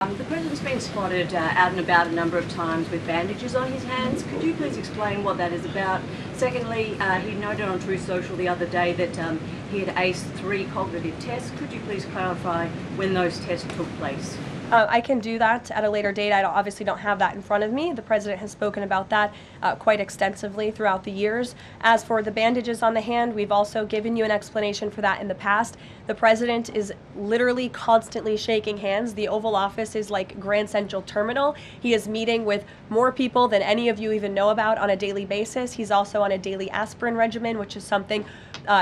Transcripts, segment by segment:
The President's been spotted out and about a number of times with bandages on his hands. Could you please explain what that is about? Secondly, he noted on Truth Social the other day that he had aced 3 cognitive tests. Could you please clarify when those tests took place? I can do that at a later date. I obviously don't have that in front of me. The President has spoken about that quite extensively throughout the years. As for the bandages on the hand, we've also given you an explanation for that in the past. The President is literally constantly shaking hands. The Oval Office is like Grand Central Terminal. He is meeting with more people than any of you even know about on a daily basis. He's also on a daily aspirin regimen, which is something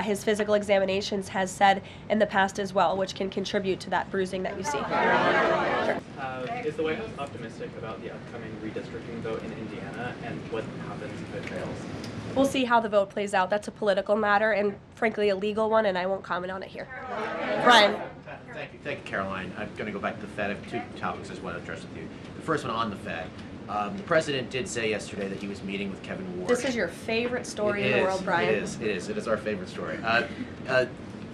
his physical examinations has said in the past as well, which can contribute to that bruising that you see. Is the White House optimistic about the upcoming redistricting vote in Indiana and what happens if it fails? We'll see how the vote plays out. That's a political matter and frankly a legal one, and I won't comment on it here. Brian. Thank you, Caroline. I'm going to go back to the Fed. I have 2 topics I just want to address with you. The first one on the Fed. The President did say yesterday that he was meeting with Kevin Warsh. This is your favorite story in the world, Brian. It is our favorite story.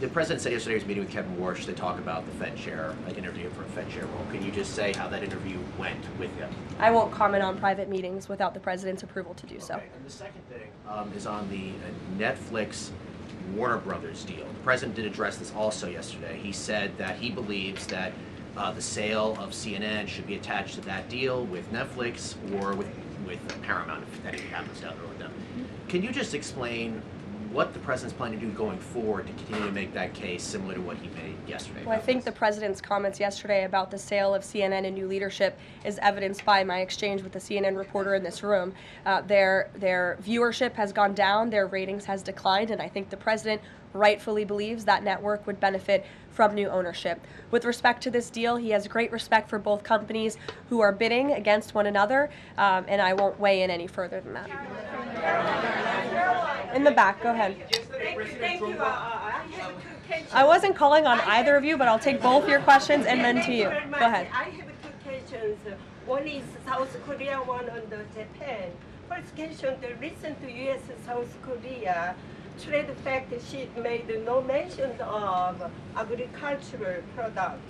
The President said yesterday he was meeting with Kevin Warsh to talk about the Fed chair, interview for a Fed chair role. Can you just say how that interview went with him? I won't comment on private meetings without the President's approval to do so. Okay. And the second thing is on the Netflix Warner Brothers deal. The President did address this also yesterday. He said that he believes that the sale of CNN should be attached to that deal with Netflix or with Paramount if anything happens down the road with them. Can you just explain what the President's planning to do going forward to continue to make that case similar to what he made yesterday? Well, I think the President's comments yesterday about the sale of CNN and new leadership is evidenced by my exchange with the CNN reporter in this room. Their viewership has gone down, their ratings has declined, and I think the President rightfully believes that network would benefit from new ownership. With respect to this deal, he has great respect for both companies who are bidding against one another, and I won't weigh in any further than that. In the back, go ahead. Thank you. I wasn't calling on either of you, but I'll take both your questions and then to you. Go ahead. I have 2 questions. One is South Korea, one on the Japan. First question, the recent U.S.-South Korea trade fact sheet made no mention of agricultural product.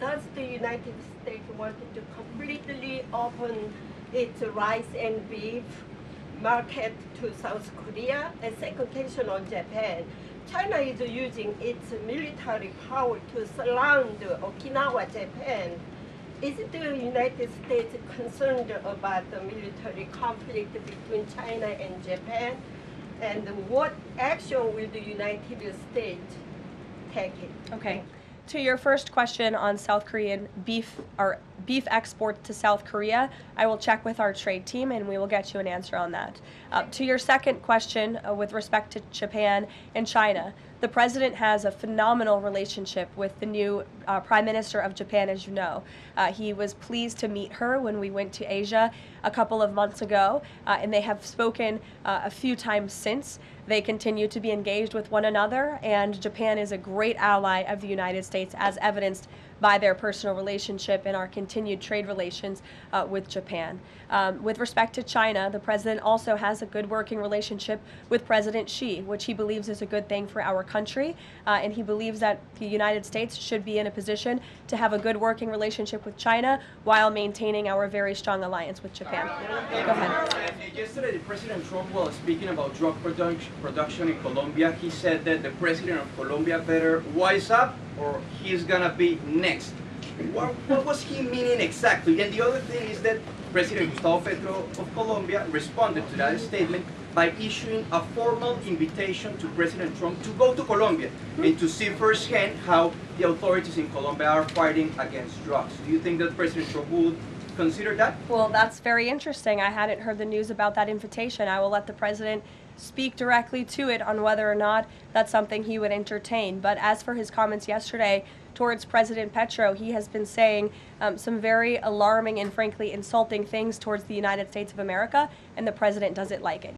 Does the United States want to completely open its rice and beef market to South Korea? And second question on Japan. China is using its military power to surround Okinawa, Japan. Is the United States concerned about the military conflict between China and Japan? And what action will the United States take? Okay. To your first question on South Korean beef export to South Korea, I will check with our trade team and we will get you an answer on that. To your second question with respect to Japan and China, the President has a phenomenal relationship with the new Prime Minister of Japan, as you know. He was pleased to meet her when we went to Asia a couple of months ago, and they have spoken a few times since. They continue to be engaged with one another, and Japan is a great ally of the United States, as evidenced by their personal relationship and our continued trade relations with Japan. With respect to China, the President also has a good working relationship with President Xi, which he believes is a good thing for our country, and he believes that the United States should be in a position to have a good working relationship with China while maintaining our very strong alliance with Japan. Go ahead. Yesterday, President Trump was speaking about drug production in Colombia. He said that the President of Colombia better wise up or he's gonna be next. What was he meaning exactly? And the other thing is that President Gustavo Petro of Colombia responded to that statement by issuing a formal invitation to President Trump to go to Colombia and to see firsthand how the authorities in Colombia are fighting against drugs. Do you think that President Trump would consider that? Well, that's very interesting. I hadn't heard the news about that invitation. I will let the President speak directly to it on whether or not that's something he would entertain. But as for his comments yesterday towards President Petro, he has been saying some very alarming and frankly insulting things towards the United States of America, and the President doesn't like it.